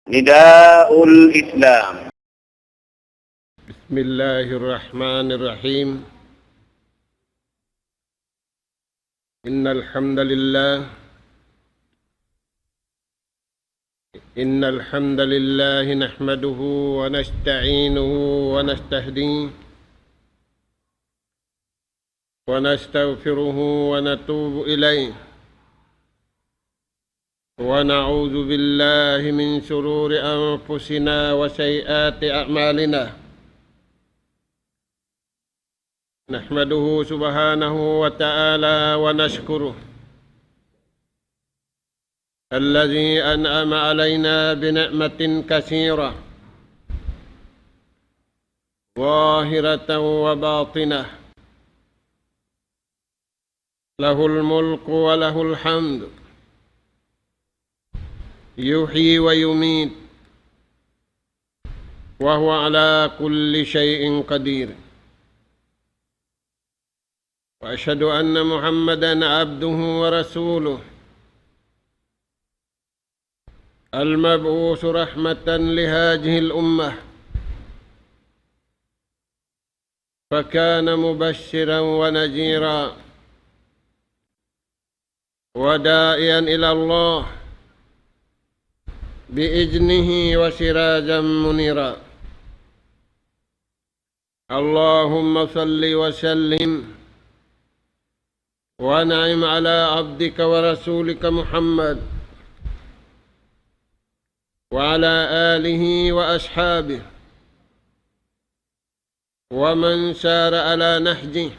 نداء الإسلام. بسم الله الرحمن الرحيم. إن الحمد لله نحمده ونستعينه ونستهديه ونستغفره ونتوب إليه ونعوذ بالله من شرور أنفسنا وسيئات أعمالنا. نحمده سبحانه وتعالى ونشكره الذي أنعم علينا بنعمة كثيرة ظاهرة وباطنة، له الملك وله الحمد، يحيي ويميت وهو على كل شيء قدير. وأشهد أن محمدًا عبده ورسوله المبعوث رحمة لهذه الأمة، فكان مبشرًا ونذيرًا وداعيًا إلى الله بإذنه وسراجًا منيرًا. اللهم صل وسلم وانعم على عبدك ورسولك محمد وعلى آله وأصحابه ومن سار على نهجه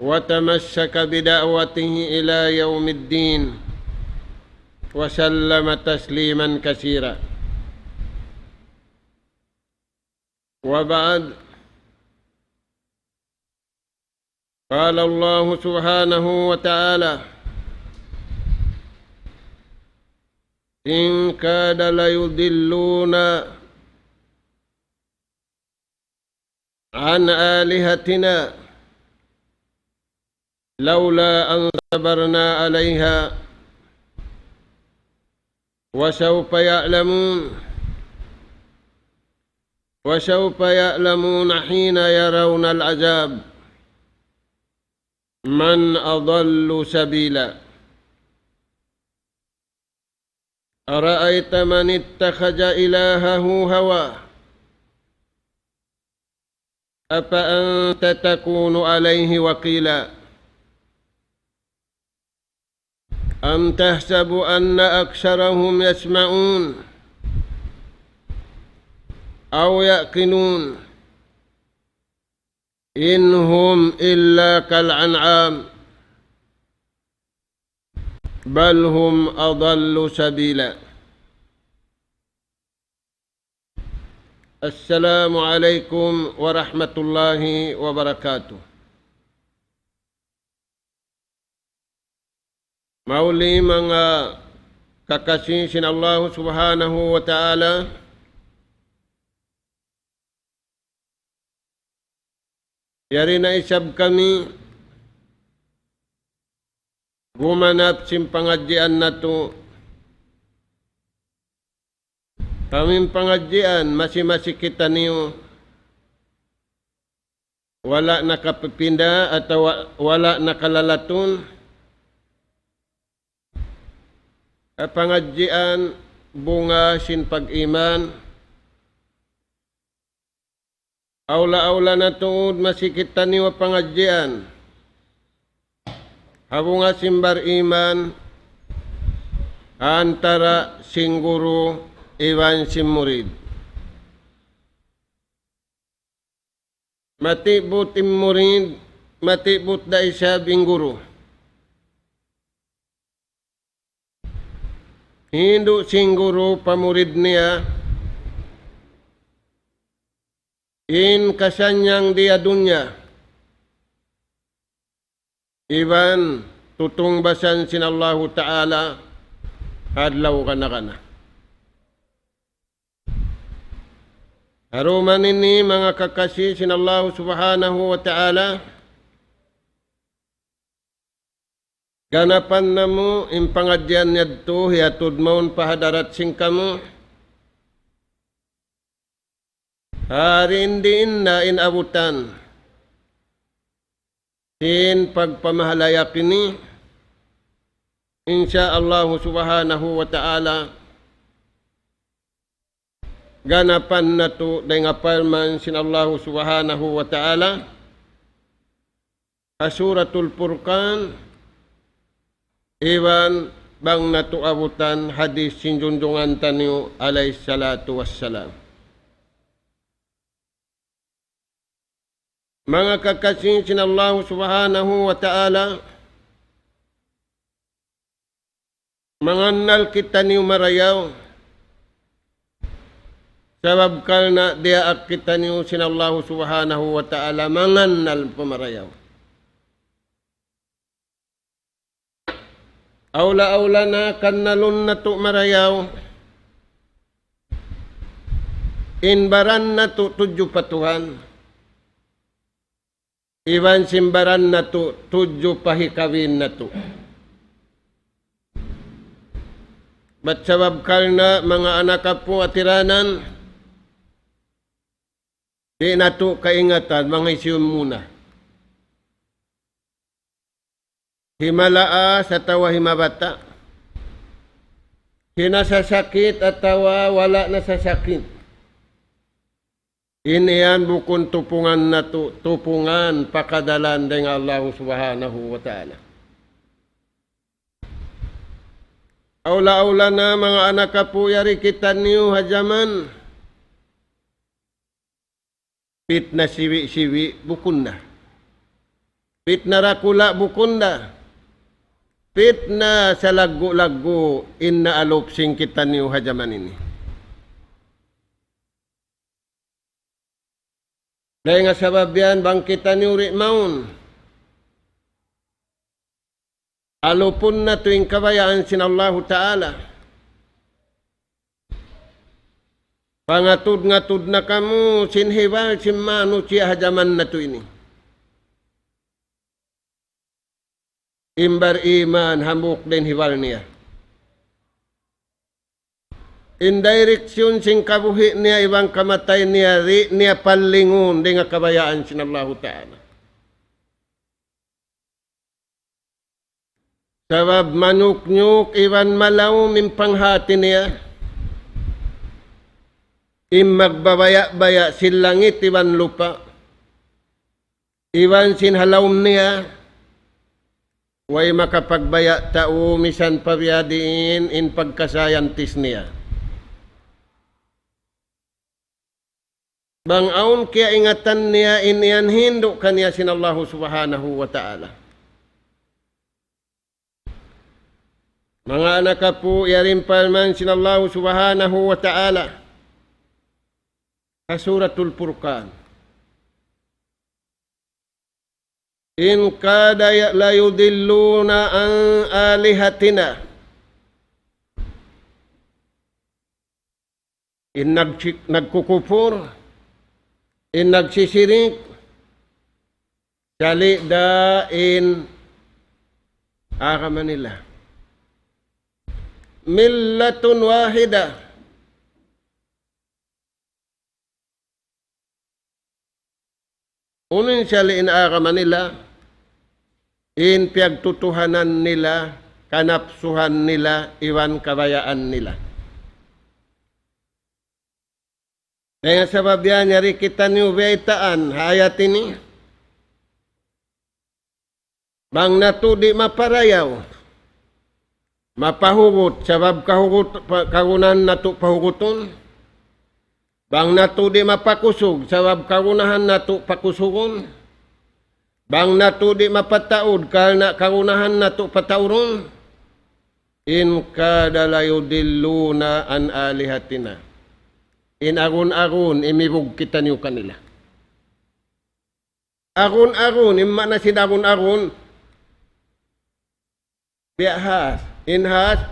وتمسك بدعوته إلى يوم الدين وسلم تسليما كثيرا. وبعد، قال الله سبحانه وتعالى: إن كاد ليضلون عن آلهتنا لولا أن صبرنا عليها وسوف يعلمون حين يرون العذاب من أضل سبيلا. أرأيت من اتخذ إلهه هواه أفأنت تكون عليه وكيلا أم تحسب أن أكثرهم يسمعون أو يعقلون إن هم إلا كالأنعام بل هم أضل سبيلا. السلام عليكم ورحمة الله وبركاته. Mauli mga kakasisin Allah subhanahu wa ta'ala, yari na isab kami gumanap simpangadjian na to. Kaming pangadjian masi kita niyo wala nakapipinda atau wala nakalalaton. Pangadjian bunga sin pag-iman, aula na tuod masikita niyo pangadjian habunga simbar iman antara sing guru iwan sim murid. Matibut im murid, matibut da isa bing guru. Hindu sing guru pamurid niya in kasanyang dia dunya iban tutong basan sin Allahu Ta'ala hadlaw kana. Haruman ini mga kakasi sin Allahu Subhanahu wa Ta'ala, Ganapan na mo, impangadyan niya to, hiatod maun pahadarat sing kamo. Harin din na inabutan. Sin pagpamahalaya kini, insya Allah subhanahu wa ta'ala, ganapan na to, dahil nga palman sin Allah subhanahu wa ta'ala, Suratul Furqan, iwan bang natuabutan hadis sinjunjungan taniyo alayhi salatu wassalam. Mga kakasin sin Allah subhanahu wa ta'ala, manganal kita niyo marayaw, sabab kal na diaak kita niyo sin Allah subhanahu wa ta'ala, manganal pamarayaw. Aula-aula na kanalun na to marayaw, inbaran na to tudyo patuhan, iwan simbaran na to tudyo pahikawin na to. Ba't sabab kal na mga anak po atiranan, di na to kaingatan, mga isyon muna. Himalaa sa tawa himabata. Hinasasakit at tawa wala na sasakit. Iniyan bukon tupungan na tupungan pakadalan ng Allah subhanahu wa ta'ala. Aula-aula na mga anak po yari kita niyo hajaman. Pit na siwi-siwi bukon na. Pit na rakula bukon na. Pit na sa lagu-lagu inna alopsing kita niyo hajaman ini. Dahil nga sabab yan, bang kita niyo maun. Alupon na tuwing kabayaan sin Allah Ta'ala. Pangatud-ngatud na kamu sinhiwal simmanu siya hajaman na to ini. Imbar iman hamuk din hiwal niya. In direksyon sing kabuhi niya ibang kamatay niya ri niya palingon di nga kabayaan sin Allah Ta'ala. Sabab manuk-nyuk iwan malaw mimpanghati niya. Magbabaya-baya sin langit iwan lupa. Iwan sin halawm niya. Way makapagbaya tao misan pabiyadiin in pagkasayantis niya. Bang aun kaya ingatan niya iniyan hindo kaniya sin Allah subhanahu wa ta'ala. Mga anak po yarin palman sin Allah subhanahu wa ta'ala. Suratul Furqan. In kada la yudilluna an alihatina. In nagkukupur, in nagsisirik, sali da in Manila. Millatun wahida. Unin sali in Manila. In piyagtutuhanan nila, kanapsuhan nila, iwan kabayaan nila. Kaya sabab yan, yari kita niyo baitaan, hayat ini. Bang natudi maparayaw, mapahugot, sabab kahugot, kagunan natu pahuguton. Bang natudi mapakusog, sabab kagunahan natu pakusugon. Bang natudi mapataud, karena kagunahan natu patauron. In kada la yudilluna an alihatina. In agun-agun, imibog kita niyo kanila. Agun-agun, imma na sinagun-agun. Biyahas, inhas,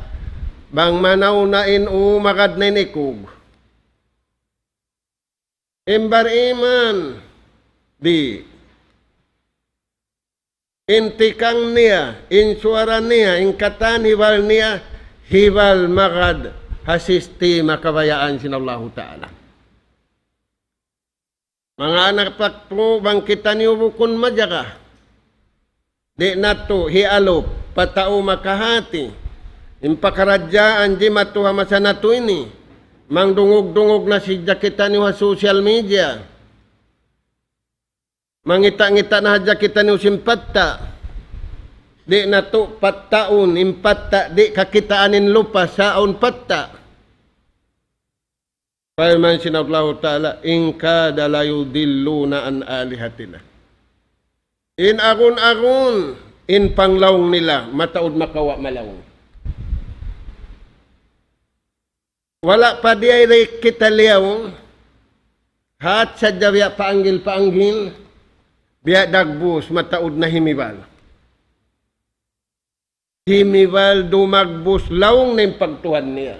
bang manaw na inu magad na inikog. Imbar iman, di. intikang niya, insuaran niya, ingkatan hiwal niya, hiwal magad hasisti makabayaan sinallahu ta'ala. Mga anak pakto, bangkitan niyo bukun madyaga. Di nato hialop, patao makahati. Impakaradyaan di matuha masanato ini. Mangdungog-dungog na si jakitan niyo sa social media. Mangita-ngita na jakitan niyo simpatta. Di nato pataon, impatta, di kakitaanin lupa saon patta. Firman sinallahu ta'ala, in kada la yudilluna an alihatina. In agun-agun, in panglawng nila, mataod makawa malawng. Wala pa di ay kita liyaw, hat sa biya paanggil, biya dagbus, mataod na himibal. Himibal dumagbus, lawng na yung pagtuhan niya.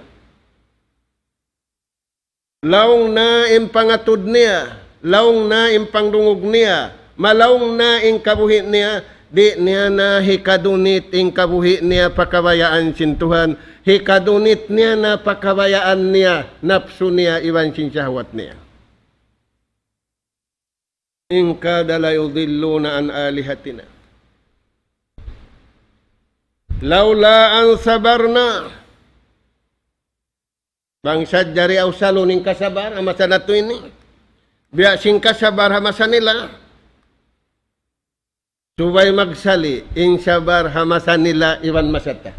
Lawng na impangatod niya, lawng na impangdungog niya, malawng na ingkabuhi niya, di niya na hikadunit ingkabuhi niya pakabayaan sintuhan, hikadunit niya na pakabayaan niya, napso niya iwan sinsyahwat niya. Inka dalayudilluna an alihatina. Laula ang sabarna, bangsad jari au salo ning kasabar amasa nato ini. Biya sing kasabar hamasa nila. Subay magsali ing sabar hamasa nila iwan masata.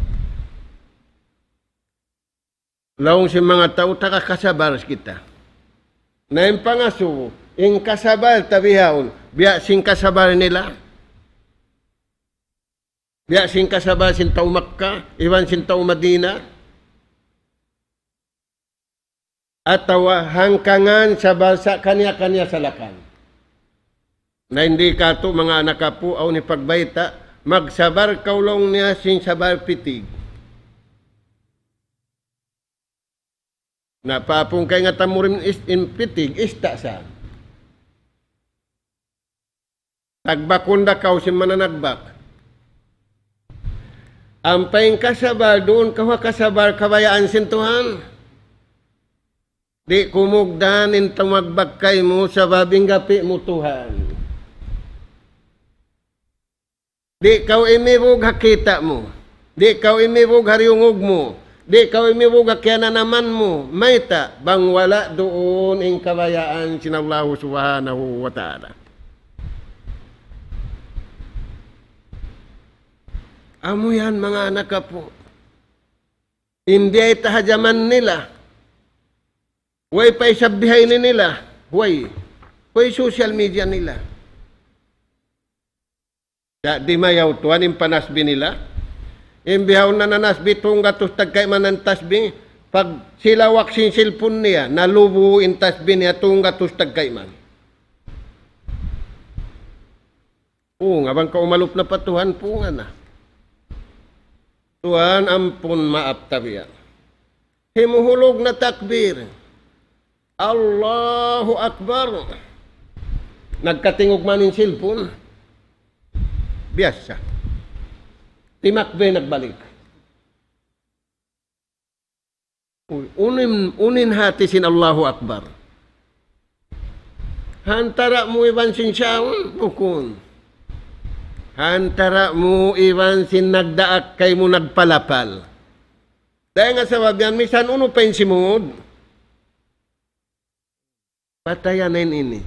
Laong si mga tao taka kasabar kita. Na yung pangaso ing kasabar tabihaon biya sing kasabar nila. Biya sing kasabar sin tao Makkah iwan sin tao Madina. Atawa hangkangan sa balsa kanya-kanya salakan. Na hindi ka to mga anak po aw ni pagbayta, magsabar kaulong niya sing sabar pitig. Na papung kay nga tamurim in pitig, ista sa. Tagbakunda kaw si mananagbak. Ampay kasabar doon kawa kasabar kabayaan sintuhan. Di kumugdan in tamagbakay mo sa babing gapi mo Tuhan. Di kaw imibog hakita mo. Di kaw imibog hariungog mo. Di kaw imibog hakyana naman mo. Mayta, bang wala doon in kabayaan sinallahu subhanahu wa ta'ala. Amo yan mga anak po. Hindi ay tahajaman nila. Huwag pa isabihay nila. Huwag social media nila. Di mayaw tuwan yung panasbi nila. Imbihaw na nanasbi itong gatos tagkay man ng tasbi. Pag sila waksin silpon niya, nalubo yung tasbi niya itong gatos tagkay man. Oo nga, bang kaumalup na patuhan po nga na. Tuhan ampun maap tabiya. Himuhulog na takbir. Allahu Akbar. Nagkatingog man yung silpon. Biyasa. Timakbe nagbalik. Unin hati sin Allahu Akbar. Hantara mo iban sin siyawon, bukun. Hantara mo iban sin nagdaak kay mo nagpalapal. Dahil nga sa wabyan, misan uno pa yung simud. Patayan na ini.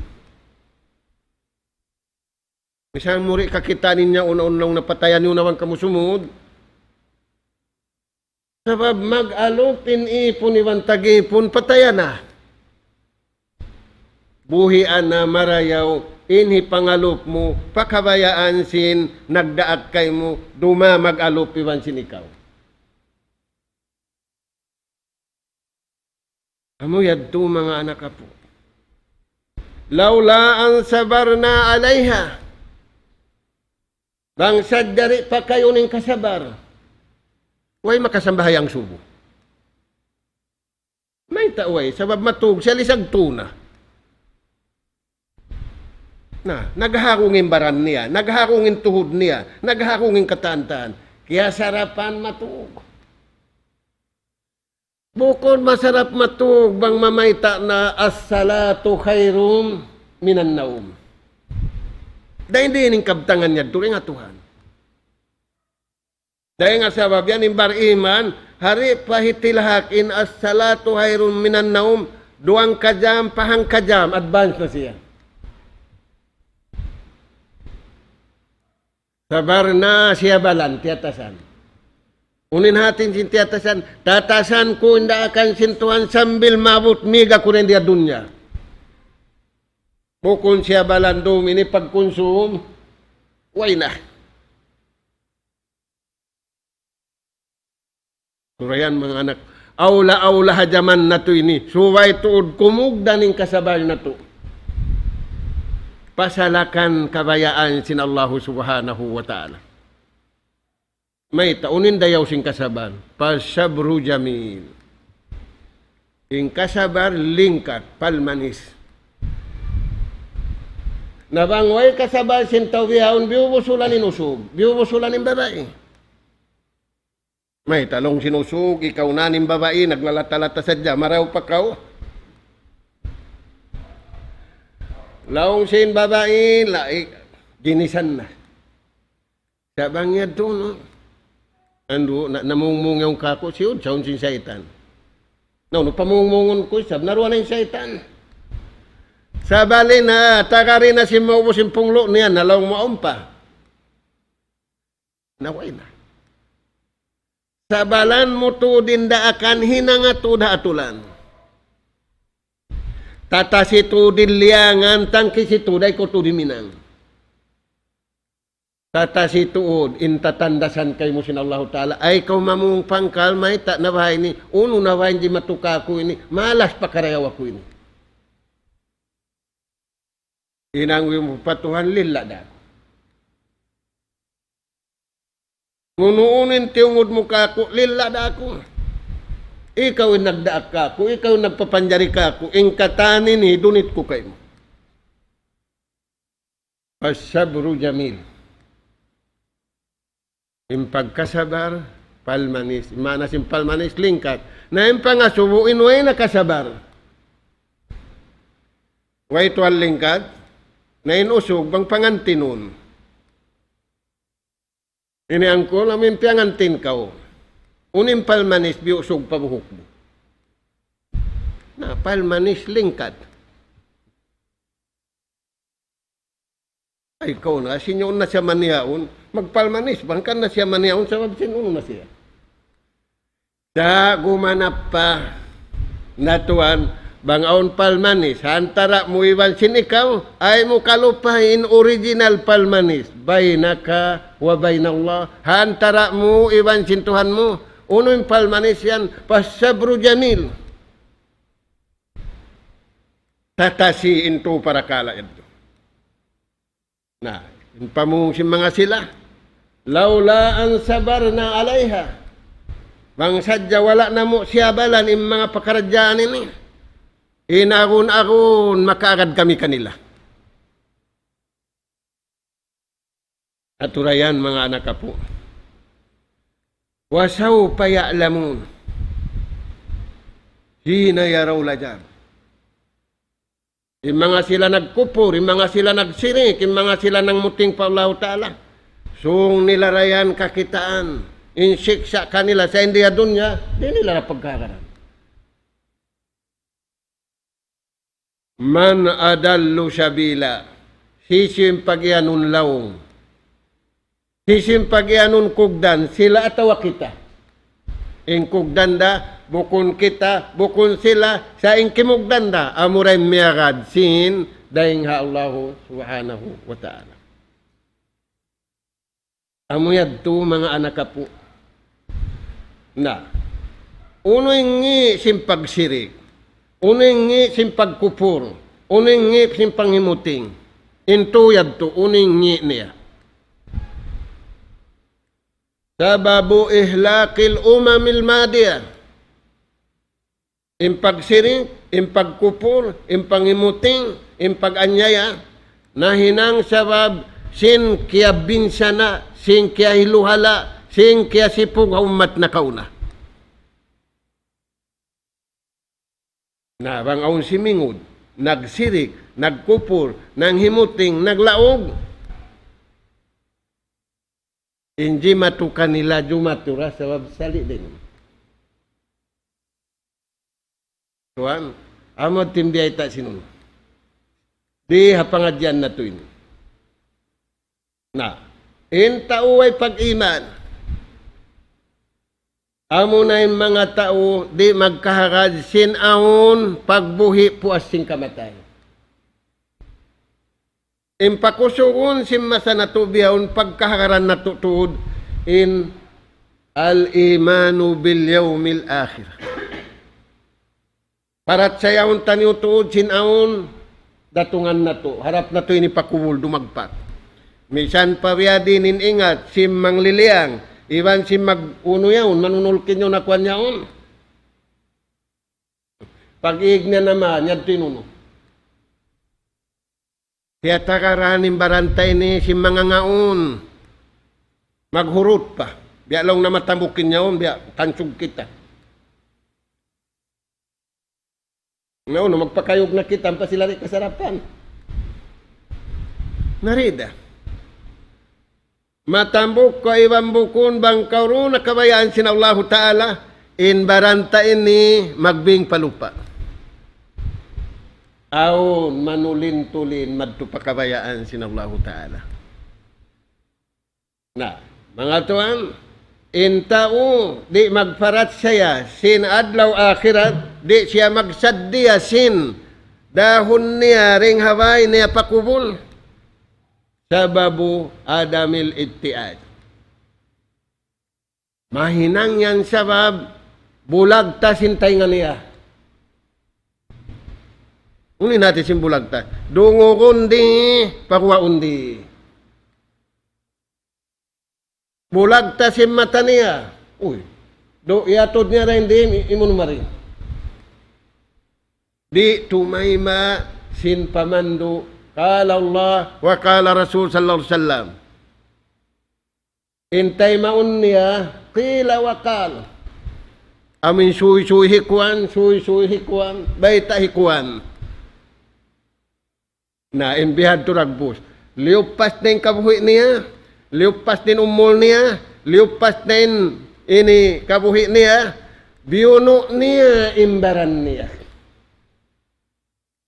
Misan muri kakitanin niya una-unang napatayan yung naman kamusumod. Sabab mag-alupin ipon iwan tag-ipon, patayan na. Buhian na marayaw, inhi pangalup mo, pakabayaan sin, nagdaak kay mo, duma mag-alup iwan sin ikaw. Amo yadto mga anak po. Laula ang sabar na alayha. Bangsad dari pa kayo ning kasabar. Huwag makasambahay ang subo. May taway, sabab matug siya lisag tuna. Na, nagharungin baran niya, nagharungin tuhod niya, nagharungin katantan. Kaya sarapan matug. Bukod masarap matug, bang mamayta na as-salatu khairum minan naum. Dahil hindi ining kabtangan niya, turing nga Tuhan. Dahil nga sabab yan, imbar iman, hari pahitilahakin as-salatu khairum minan naum, 2 kajam, pahang kajam, advance na siya. Sabar na siya balan, tiyatasan. Unin natin sin tiyatasan, tatasan ko hindi akan sintuhan sambil mabut miga ko rin dia dunya. Bukon siya balan domini pagkonsum, way na. Surayan mga anak, aula-aula hajaman na to ini, suway tuod kumugdan ng kasabal na to. Pasalakan kabayaan sin Allah subhanahu wa ta'ala. May taunin dayaw sing kasabar, pasabru jamil. Ing kasabar lingkat, palmanis. Nabangway kasabar sin tawihawon, biubusulan in usog, biubusulan in babae. May talong sinusog, ikaw na ning babae, naglalata-lata sadya, maraw pa kaw. Laong sin babae, ginisan na. Sabang yan to, no? Ando, namungmung yung kako siyod, saun sin saitan. No, pamungmungon ko, sab, naruan na yung saitan. Sabali na, takari na si maubos yung punglo niya, nalawang maumpa. Naway na. Sabalan mo to din daakan, hinanga to daatulan. Tatasi to din liangan, tangki si to, day ko to diminang. Tatasi tuod, intatandasan kay mo sin Allah Ta'ala, ay ikaw mamung pangkal, may ta nabahay ni, uno nabahay di matuka ko ini, malas pa karayaw ako ini. Inangwi mo patuhan, lila da. Ngunuunin tiyungod mo kako, lila da ako. Ikaw yung nagdaak kako, ikaw yung nagpapanjari kako, ingkatanin ni, dunit ko kayo mo. Pasabru jamil. Yung pagkasabar, palmanis. Manas yung palmanis, lingkat. Na yung pangasubuin, way nakasabar. Way tuwal lingkat, na inusog, bang pangantinon. Iniang ko, namin piangantin ka. Unim palmanis, biusog pabuhok mo. Na palmanis, lingkat. Ay, ikaw na, sinyon na siya maniyaon, magpalmanis, bangkan na siya maniyaon, sa mabsinuno na siya. Da gumanap pa, natuan, bangaon palmanis, hantara mo iwan sinikaw, ay mo kalupahin original palmanis, bainaka wa bainallah, hantara mo iwan sintuhan mo, uno yung palmanis yan, pasabru jamil. Tatasiin to para kala ito. Na, pamungsin mga sila. Laula ang sabar na alayha. Bang sadya wala na mo siya balan yung mga pakaradyaan ini. Inagun-agun makaagad kami kanila. Aturayan mga anak po. Wasaw paya'lamun. Hina yaraw lajar. Yung mga sila nagkupur, yung mga sila nagsirik, yung mga sila nang muting pa Allah Ta'ala. Sung nilarayan kakitaan, insiksa kanila sa India dunya, di nila na pagkakaran. Man adallu sabila, sisim pagyanun laong. Sisim pagyanun kugdan, sila atawa kita. Ing kugdanda, bukun kita, bukun sila, sa ing kimugdanda, amuray miyagad sin, daing ha Allah subhanahu wa ta'ala. Amuyad to mga anak po. Na, uno ingi simpagsirik, uno ingi simpagkupur, uno ingi simpanghimuting, intuyad to, uno ingi niya. Sababu ihlakil umamil madiyah. Impagsiring, impagkupur, impanghimuting, impaganyaya, nahinang sabab sin kaya binsana, sin kaya hiluhala, sin kaya sipog umat na kauna. Na bang aun simingod, nagsirik, nagkupor, nanghimuting, naglaog. Inji matukan nila jumatura sabab sali din. Tuan, amo timbiay ta sinu. Di hapangadyan na to ini. Na, intauay pag-iman. Amo na yung mga tao, di magkaharad sinahon pagbuhi puas sing kamatay. Impakusuon sim masa natubiyahon pagkahagaran natutuod in al-imanu bil yawmil akhir. Parat sayahon taniw tuod sinahon datungan na to. Harap na to ini pakuwul dumagpat. Misan pariadi nin ingat sim mangliliang. Iwan sim mag-uno yaon, manunulkin yun nakuan yaon. Pag-iig na naman, yan tinuno. Kaya takaranin barantay ni sim mga ngaon. Maghurot pa. Biya lang na matamukin yaon, biya tansog kita. No, magpakayog na kita, pa sila rin kasarapan. Narida. Matambok ko iwan bukon bang karoon na kabayaan sin Allah Ta'ala in baranta ini magbing palupa. Aon manulin-tulin madto pakabayaan sin Allah Ta'ala. Na, mga tuan, intao di magparat siya sin adlaw akhirat di siya magsaddiya sin dahon niya ring haway niya pakubol sababu adamil ittiad. Mahinang yan sabab bulag ta sintay nga niya. Unin natin sin bulag ta. Dungo kundi pakuwa undi. Bulag ta sin mata niya. Uy, do iatod niya rin di imun marin. Di tumayma sin pamando kala Allah wa kala Rasul sallallahu alaihi wasallam. Intay maun niya qila wa kala. Amin suy-suy hikuan, baita hikuan. Na imbihad to ragbus. Liupas na yung kabuhi niya. Liupas din umol niya. Liupas din ini kabuhi niya. Biyuno niya imbaran niya.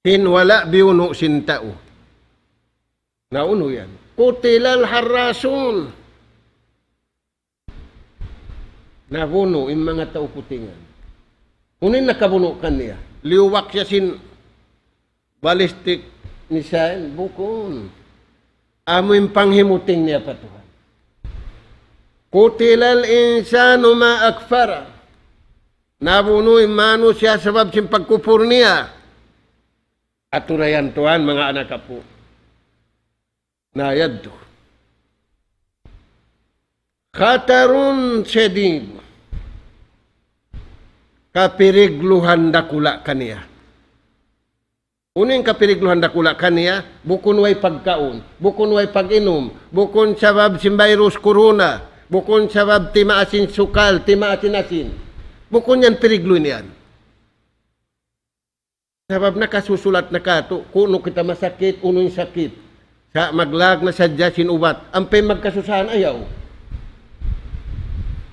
Hinwala biyuno sintao. Nauno yan. Kutilal harasun. Nabuno yung mga tao putingan. Kunin nakabuno ka niya. Liuwak siya sin balistik ni Sain. Bukon. Amo yung panghimuting niya patuhan. Kutilal insano maakfara. Nabuno yung mano siya sabab sin pagkupur niya. Aturayan tuhan mga anak kapo. Nayad to. Khatarun sedid. Kapirigluhan dakula kaniya. Uning kapirigluhan dakula kaniya, bukun way pagkaon, bukun way pag-inom, bukun sabab sin virus corona, bukun sabab timaasin sukal, timaasin asin. Bukun yan piriglo niyan. Sabab nakasusulat na kato, kuno kita masakit, uno yung sakit. Sa maglag na sadya sinubat, ampay magkasusahan ayaw.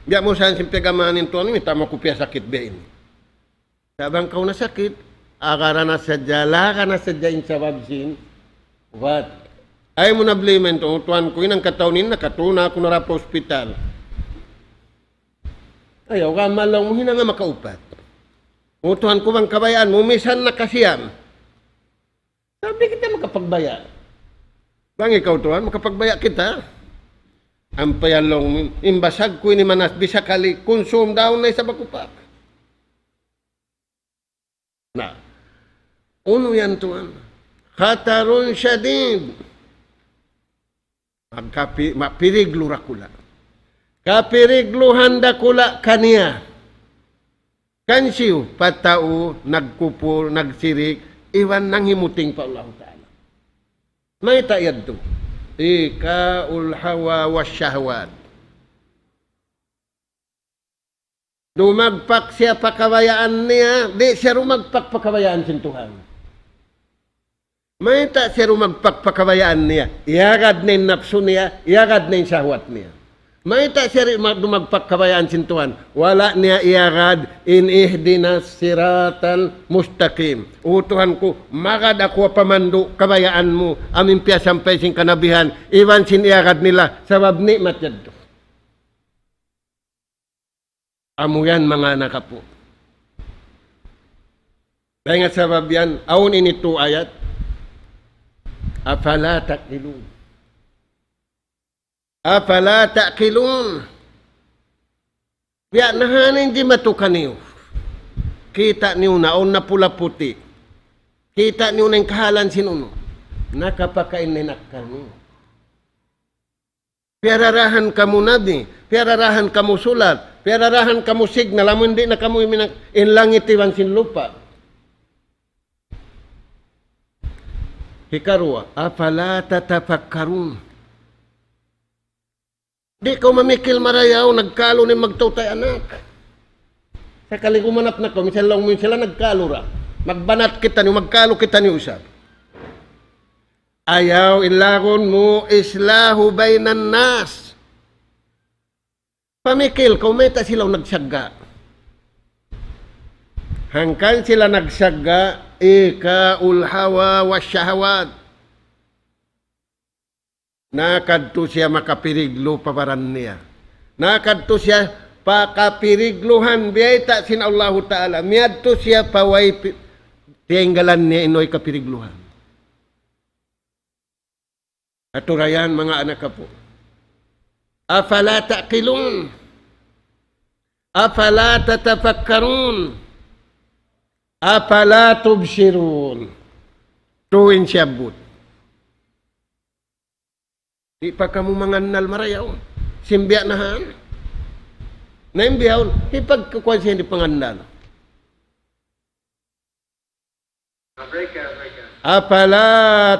Diya mo saan simple gamanin to, ano yung tama ko piya sakit ba ini? Sabang kau na sakit, akara na sadya, laka na sadya yung sabab sin, what? Ay mo na blimen to, tuwan ko yun ang kataunin, nakatuna ako na pa hospital. Ayaw ka malang mo, hina nga makaupat. Utuhan ko bang kabayaan, mumisan na kasiyam. Sabi kita makapagbaya. Bang ikaw tuhan, makapagbaya kita. Ang payalong, imbasag ko ni manas, bisakali, konsum daw na isa bakupak. Na, uno yan tuhan. Khatarun syadid. Mapiriglo rakula. Kapirigluhan dakula kaniya. Kansiyo, patao, nagkupur, nagsirik, iwan nang himuting pa Allah Ta'ala. May tayad to. Ikaul hawa wasyahwat. Dumagpak siya pakawayaan niya, di siya rumagpak pakawayaan sin Tuhan. May ta siya rumagpak pakawayaan niya, iagad na yung napso niya, iagad na yung syahwat niya. May ta siya dumagpak kawayaan sin Tuhan, wala niya iagad in ihdinas siratal mustaqim. O Tuhan ko, magad ako pamando kawayaan mo, amin piya sampay sin kanabihan, iwan sin iagad nila, sabab ni matyad. Amo yan mga anak po. Dahil nga sabab yan, awon inito ayat, afala ta'qilun. Afala ta'qilun. Biya nahanin di matukan niyo. Kita niyo naon na pula puti. Kita niyo na yung kahalan sinuno. Nakapakain na kami. Piararahan kamu nabi, piararahan kamu sulat, piararahan kamu signal, amun di na kamu inlangit iwan sin lupa. Hikarwa, afala tatafakkarun. Di ko mamikil marayaw, nagkalo ni magtutay anak. Sa kaligumanap na ko, minsan lang mo sila nagkalo ra. Magbanat kita niyo, magkalo kita niyo usap. Ayaw ilagon mo islahu bainan nas. Pamikil, kumita silang nagsyaga. Hangkan sila nagsyaga, ikaul hawa wasyahawat. Nakadto siya makapiriglo pabaran niya. Nakadto siya pakapirigluhan biyayta sin Allah Ta'ala. Miyadto siya paway tinggalan niya inoy kapirigluhan. Aturayan mga anak po. Afala ta'qilun. Afala tatafakkarun. Afala tubsirun. Tuwin siya but. Di pa kamu manganal marayaw. Simbiya na han. Naimbiyaw, ipagkakuan siya hindi panganal. Afala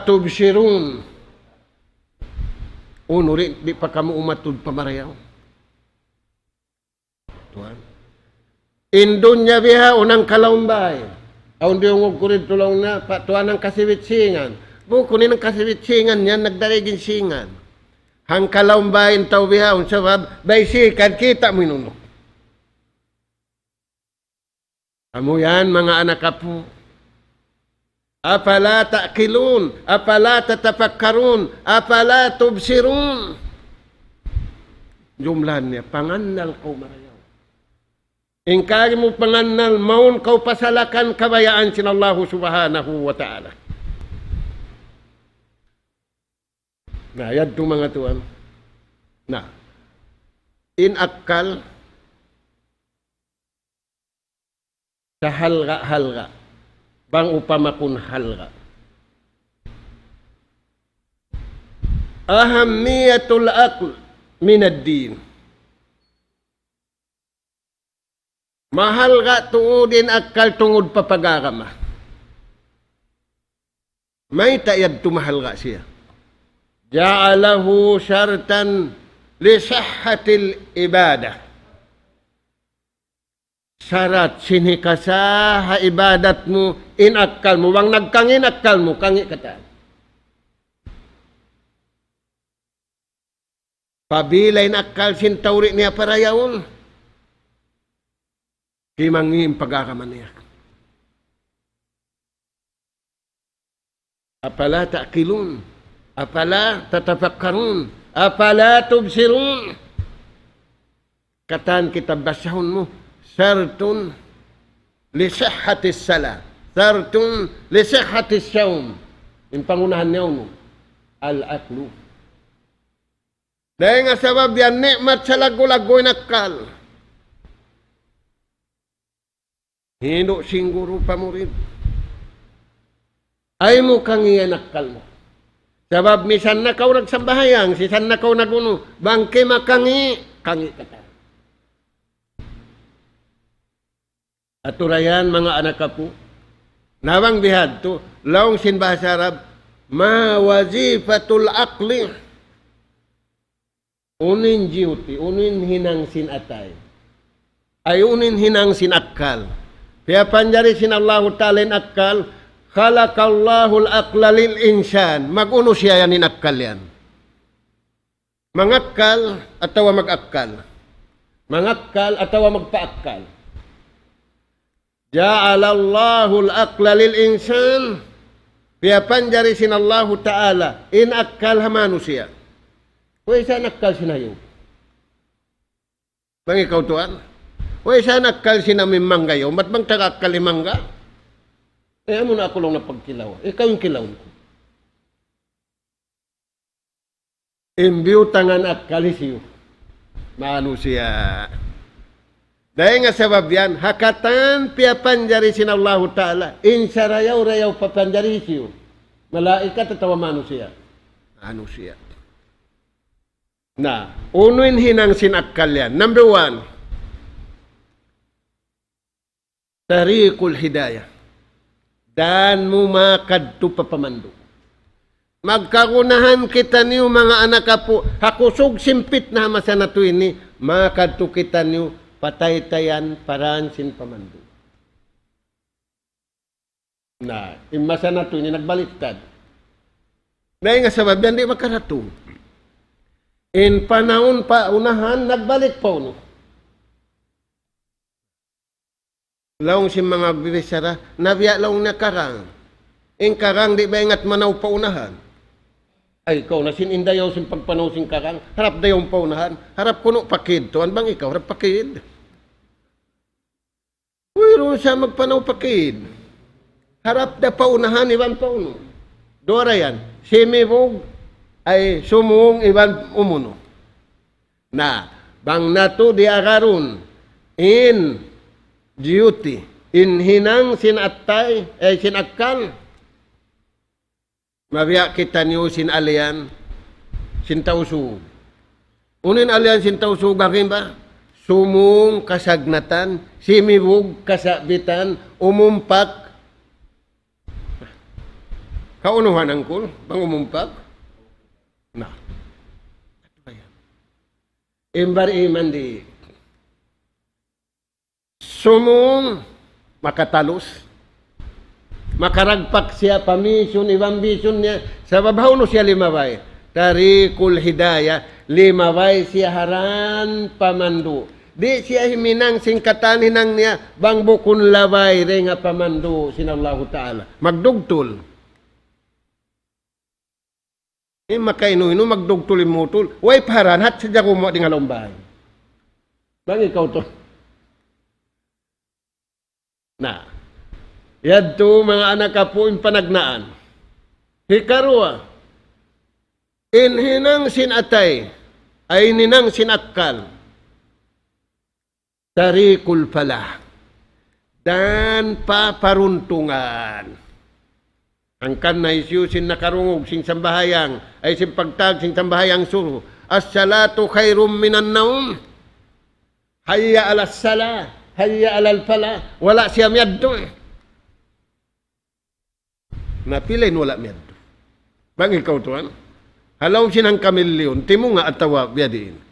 tubsirun. Uno rin, di pa kamu umatod pamarayaw. Tuhan. Indonya biha unang kalaumbay. Aun di ungog kurid tulong na tuan ng kasiwitsingan. Buko ni ng kasiwitsingan yan, nagdarigin singan. Hang kalaumbay intaw biha, unsabab, baysikan, kita mo inunok. Amo yan, mga anak po. Afala ta'qilun, afala tatafakkarun, afala tubsirun. Jumlahan niya, panganal ko marayaw. Ingkari mo panganal, maun kau pasalakan kabayaan sin Allah subhanahu wa ta'ala. Na, yan itong mga tuwan. Na, inakal sa halga-halga. Bang upamakun halga. Ahamiyatul aql minad din. Mahal ga tuudin akal tungod papagagama. May tayad tumahal ga siya. Ja'alahu syartan li sihhatil ibadah. Syarat sinikasa ha ibadat mo, inakal mo, wang nagkangin akal mo, kangi kata. Pabilay na akal sintawri niya para yaon. Kimangin pagkakaman niya. Apala ta'qilun, apala tatafakkarun, apala tubsirun. Kataan kita basahon mo, sartun li sihhatis sala, sartun li sihhatis syawm. Yung pangunahan niya mo, al-aklu. Dahil nga sabab yan, nikmat sa lago-lagoy nakal. Hino singguro pa mo rin. Ay mo kang iyan nakal mo. Sabab misan na kau nagsambahayang, sisan na kau naguno, bangke makangi, kangi kata. Aturayan mga anak ka po, nawang bihad to, laong sinbah sa Arab, ma wazifatul aqli. Unin duty, unin hinang sinatay. Ay unin hinang sinakkal. Kaya panjari sin Allah Ta'ala akkal, khalaqallahu al-aqla lil insan. Mag-uno siya yan inakkal yan. Mangakkal atawa mag-akkal. Mangakkal atawa magpaakkal. Ja'alallahu al-aqla lil insan. Kaya panjari sin Allah Ta'ala inakkal hamano siya. Huwag siya nakkal sinayo. Bang ikaw tuan? Huwag siya nakkal sinamin manggayo. Ba't bang tagakkal mangga? Eh, amo na ako lang napagkilaw. Ikaw yung kilaw ko. Imbiw tangan akkal siyo. Maano siya? Dahil nga sabab yan, hakatan piyapanjari sin Allah Ta'ala. Insarayaw-rayaw papanjari siyo. Malaikat at mano siya. Ano siya? Na, unuin hinang sinakkal yan. Number 1, tariqul hidayah. Dan mo makadto papamando. Magkagunahan kita niyo mga anak po. Hakusog simpit na masa na to ini. Makadto kita niyo patay-tayan paraan sin pamando. Na, imasa na to ini nagbaliktad. Dahil nga sabab yan, di makarato. In panahon pa unahan, nagbalik pa uno. Laong si mga bibisara, nabiya laong nakarang. In karang di ba ingat manaw pa unahan? Ay, ikaw na sinindayaw sin pagpanaw sin karang, harap dayaw pa unahan, harap kuno pakid. Tuan bang ikaw, harap pakid? Uy, siya magpanaw pakid. Harap da pa unahan, iwan pa uno. Dora yan, simibog, ay sumung iban umuno. Na, bang nato di agarun in duty, in hinang sinatay, sinakkal. Mabiya kita niyo sin alian, sin tausug. Unin alian sin tausug, gagawin ba? Sumung kasagnatan, simibug kasabitan, umumpak. Kaunuhan angkol, bang umumpak? Nah, imbar iman di sumung makatalos, makaragpak siya pamisyon, ibambisyon niya, sa babaw no siya limabay, tariqul hidayah, limabay siya haran pamandu. Di siya himinang singkataninang niya, bang bukun labay, renga pamandu, sinallahu ta'ala. Magdugtol. Makainu-inu magdugtulim mutul. Way paran hat sadya ko mo ding halombay. Bang ikaw to. Na. Yadto mga anak po in panagnaan. Hikarua. Inhinang sinatay ay ninang sinakkal. Tariqul falah. Dan paparuntungan. Ang kanay siyo sin nakarungog, sin sambahayang, ay sin pagtag, sin sambahayang suru. As-salatu khairum minan naum. Hayya alas sala, hayya alal fala. Wala siya miyaddo. Napilin wala miyaddo. Bang ikaw tuan? Halaw sinang kamilyon, timo nga atawa biyadiin.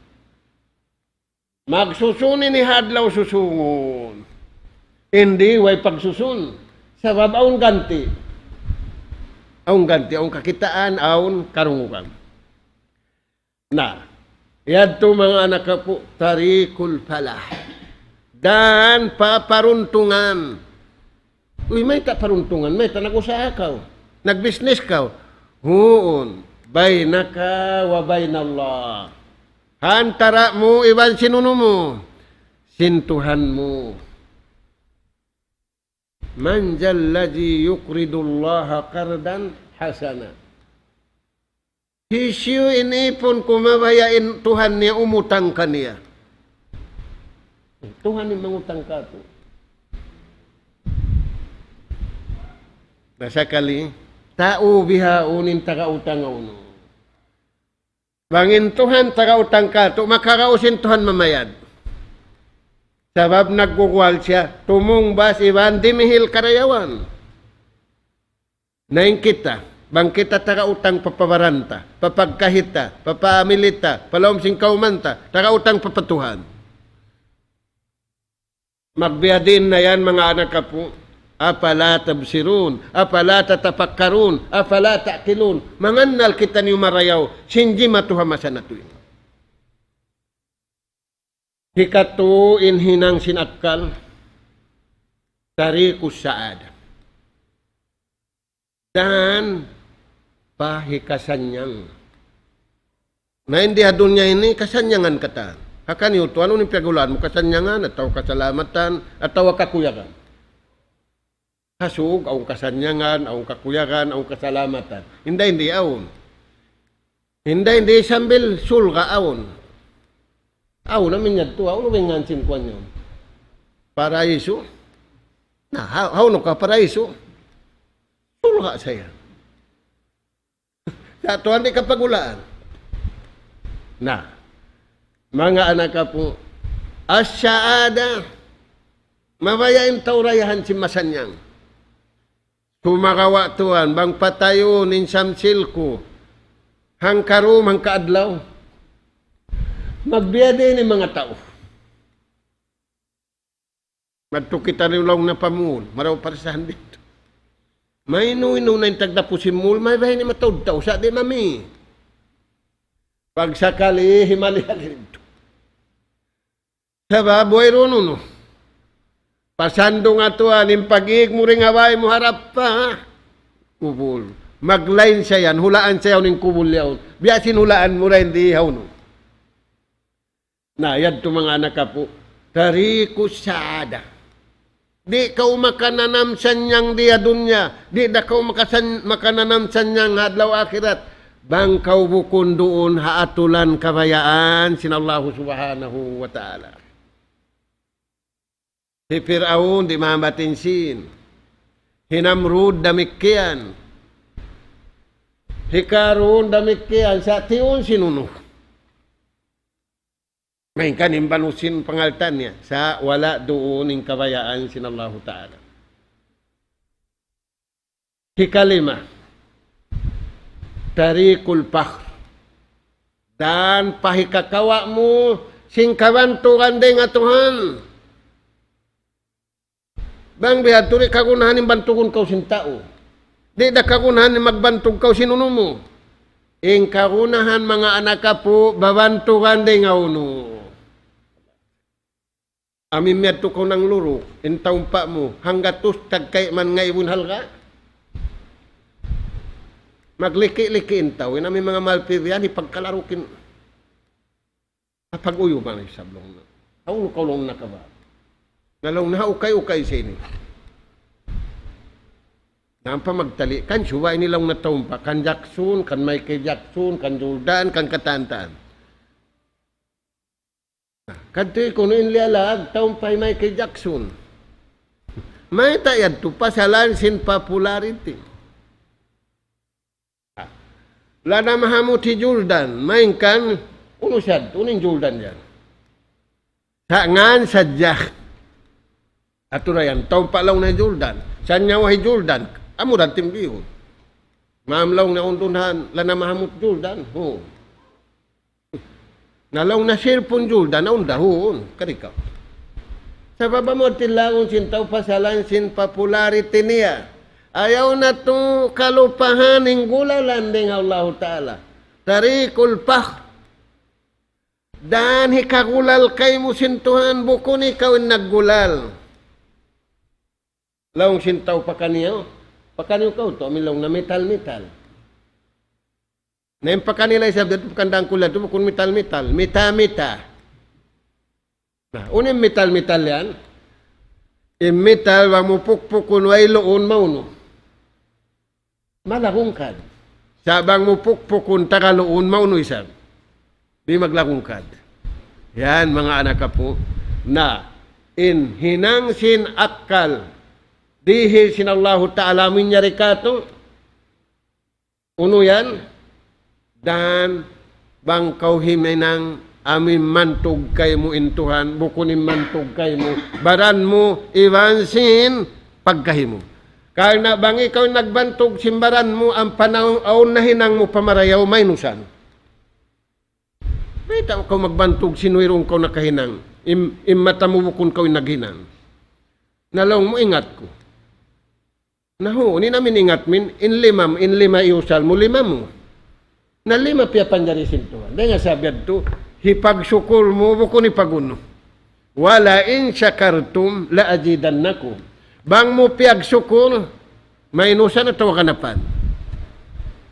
Magsusunin ni hadlaw susungon. Hindi, way pagsusun. Sabab aun ganti. Aung ganti, aung kakitaan, aung karungukan. Na, yadto mga anak po, tariqul falah. Dan paparuntungan. Uy, may paruntungan, may nag-usaha ka. Nag-business ka. Huon, bainaka wa bainallah. Hantara mo, iban sinuno mo. Sintuhan mo. Man jalladhi yuqridullaha qardan hasana. Hisyu inipon kumabayain Tuhan niya, umutang ka niya. Tuhan yung mangutang ka to. Basakali, tao biha unin taga-utang uno. Bangin Tuhan taga-utang ka to, makarausin Tuhan mamayad. Sabab nagkukwal siya, tumong bas iban dimihil karayawan. Naing kita, Bang kita utang papawaranta, papagkahita, papamilita, palawam sing kaumanta, utang papatuhan. Magbiadin na yan mga anak kapo. Apala tabsirun, apala tatapakkarun, apala ta'kilun. Mangannal kita niyo marayaw, sinji matuha masanatuin. Hikatu inhinang sinakal, tarikus saad. Dan pahikasanyang. Na hindi dunya ini kasanyangan kata. Hakan yuto, ano ni piagulan mo? Kasanyangan, atau kasalamatan, atau kakuyagan. Hasug, ang kasanyangan, ang kakuyagan, ang kasalamatan. Hindi aon. Hindi sambil sulga aon. Aw namin yan to, aw namin ngansin ko nyo. Paraiso? Na, aw no ka paraiso? Tulga saya. Sa ito, hindi ka pagulaan. Na, mga anak ka po, asyaada, mabayain taurayahan si Masanyang. Sumakawa tuan, bang patayo nin samsil ko, hangkarum, hangkaadlaw. Magbiyade ni mga tao. Magtukita rin lang na pamuhol. Maraw parasahan dito. May inu na yung tagdapusin mo, may bahay ni matawd-taw. Sa di mami. Pag sakali, himali-hali dito. Sa baboy ron, no? Pasando nga to, aning pag-iig mo rin away mo harap pa, ha? Kubul. Mag-line siya yan, hulaan siya yung kubul yaon. Biyasin hulaan mo rin, di ihaw, no? Na, yan to mga anak ka po. Tarikus saada. Di ka makananamsan niyang diya dunya. Di da ka makananamsan niyang hadlaw akhirat. Bang kau bukun doon haatulan kabayaan sinallahu subhanahu wa ta'ala. Si Fir'aun di mamatinsin. Hinamrud damikian. Hikarun damikian. Sa tiyon sinunok. Ngayon ka nimbanusin pangaltan niya sa wala doon ng kabayaan sinallahu ta'ala. Hikalima, tarikul pakhr. Dan pahikakawa mo singkabantukan din nga Tuhan. Bang biya, turi kagunahan ng bantugon kau sintao. Di da kagunahan ng magbantog kau sinuno mo. Ing kagunahan mga anak ka po, babantukan din nga uno. Amin miyato ko ng luro, intaong pa mo, hanggatos tagkay man nga ibunhal ka. Magliki-liki intaw, yun amin mga malpiriyan, ipagkalarukin. Pag-uyo ba na isablong na? Ako kaulong na ka ba? Nalong na ukay-ukay sa ini. Nampa magtali, kan suwa inilang nataong pa, kan Jackson, kan Michael Jackson, kan Jordan, kan Katantaan. Kadto'y kuno inlialag, taong pa'y Michael Jackson. May tayad to, pasalan sin popularity. Lada mahamot si Jordan, main kan, uno siya, uning Jordan yan. Sa ngan sadya. Ato na yan, taong palaw na Jordan. Saan niya wahi Jordan? Amo dan timbihon. Maamlaw na undunan, lana mahamot Jordan. Nalaw na cellphone Jordan, naon dahon, karikaw. Sa baba mo tilaong sintaw pasalan sin popularity niya. Ayaw na to kalupahan ng gulalan ng Allah Ta'ala. Tarikul pakhr. Dan hikagulal kay mo sintuhan, bukon ikaw naggulal. Laong sintaw pa kaniyo. Pa kaniyo ka to, amilong na metal-metal. Naim pa kanila isab dito kandang kulat ito kung metal-metal, mita-mita. Nah, unim metal-metal yan. Metal wa mo pukpukun wa iloon mauno. Malakungkad. Sabang mo pukpukun takaloon mauno isab. Di maglakungkad. Yan mga anak po na hinang sin akal dihil sin Allah Ta'ala minyari kato. Uno yan. Dan bangkaw himay ng amin mantog kay mo intuhan, bukunin mantog kay mo, baran mo, iwansin, pagkahimo. Kaya na bang ikaw nagbantog simbaran mo, ang panahon na hinang mo pamarayaw, may nusan. May tao ka magbantog, sinuirong ka nakahinang. Imata mo bukon ka naghinang. Nalaw mo, ingat ko. Naho, ni namin ingat min, in lima iusal mo, lima mo. Na lima piya panjari sintuhan. Dahil nga sabiad to, hipagsukul mo, bukon ipaguno. Wala in syakartum la ajidannakum. Bang mo piyag sukul, may inusan at wakanapan.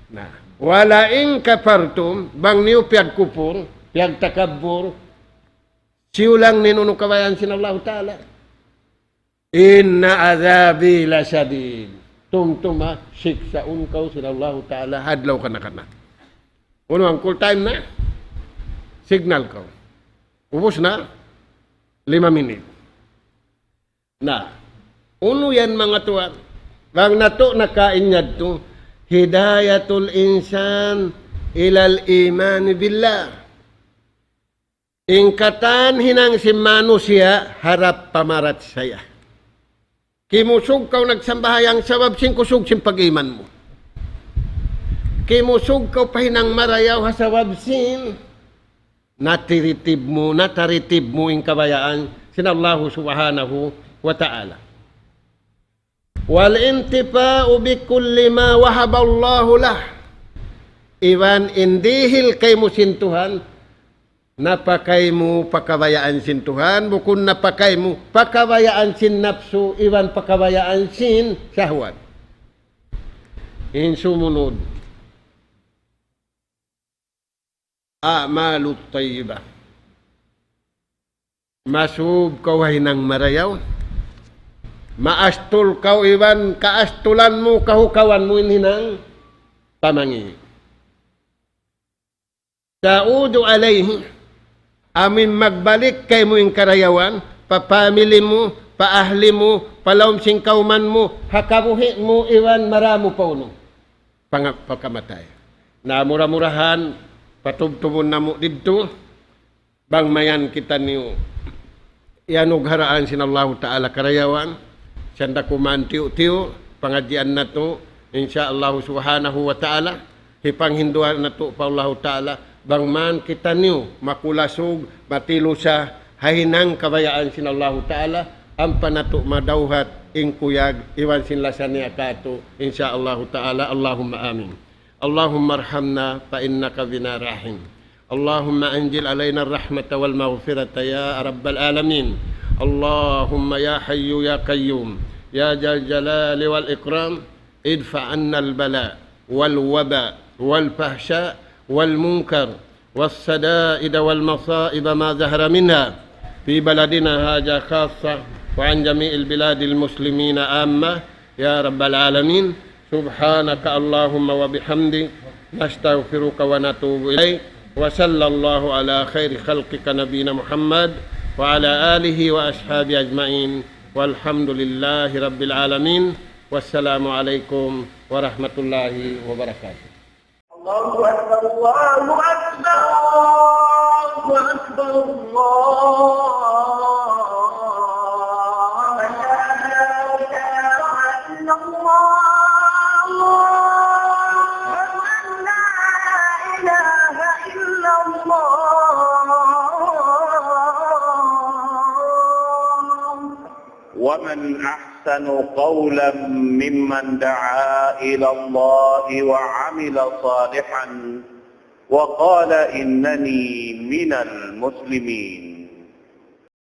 Na, wala in kapartum, bang niyo piyag kupur, piyag takabur, siulang ninunong kabayan sinallahu ta'ala. Inna azabi la syadid. Tumtuma, siksaun kau sinallahu ta'ala, hadlaw ka na ka na. Uno, ang cool time na, signal kau. Ubus na, 5 minit. Na, uno yan mga tuwan. Bang nato nakain to, hidayatul insan ilal iman billah. Ingkatan hinang si manusia harap pamarat saya. Kimusog kau nagsambahayang sabab sing kusog sing pag-iman mo. Kimusog kau pahinang marayaw hasawab sin nataritib mo ing kabayaan sinallahu subhanahu wa ta'ala. Wal intifa'u bi kulli ma wahaballahu lah. Iwan indihil kay mo sintuhan, napakay mo pakabayaan sin Tuhan, bukun napakay mo pakabayaan sin nafsu, iwan pakabayaan sin syahwat. In sumunod, a'malut tayyibah. Masub kau hinang marayaw. Maastul kau iwan kaastulan mo, kahukawan mo hinang pamangi. Saudu alayhi, amin magbalik kay mo yung karayawan, papamili mo, paahli mo, palawm sing kauman mo, hakabuhi mo iwan maramo pa uno. Pagkamatay. Na mura-murahan, patubtubon na mo dito, bang mayan kita niyo, iyanog haraan sinallahu ta'ala karayawan, siyanda kuman tiyo-tiyo, pangadyan na to, insyaallah subhanahu wa ta'ala, hipanghinduan na to pa Allah ta'ala, bang man kita niyo, makulasog, matilo sa hahinang kabayaan sinallahu ta'ala, ang panato madawhat, ingkuyag, iwan sinlasan niya kato, insyaallah ta'ala, Allahumma amin. Allahumma arhamna fa innaka bina rahim. Allahumma anjil alayna ar-rahmata wal maghfirata ya rabbal alamin. Allahumma ya hayyu ya qayyum ya jal jalali wal ikram idfa anna al bala wal waba wal fahsya wal munkar was sadaid wal masaib ma zahara minha fi baladina hadha khassa wa an jami'il biladil muslimina amma ya rabbal alamin. Subhanaka Allahumma wa bihamdik nastaghfiruka wa natubu ilaik wa sallallahu ala khairi khalqika nabiyina Muhammad wa ala alihi wa ashabi ajma'in walhamdulillahi rabbil alamin. Wassalamu alaikum warahmatullahi wabarakatuh. Allahu akbar, Allahu akbar, Allahu akbar, ومن أحسن قولا ممن دعا إلى الله وعمل صالحا وقال إنني من المسلمين.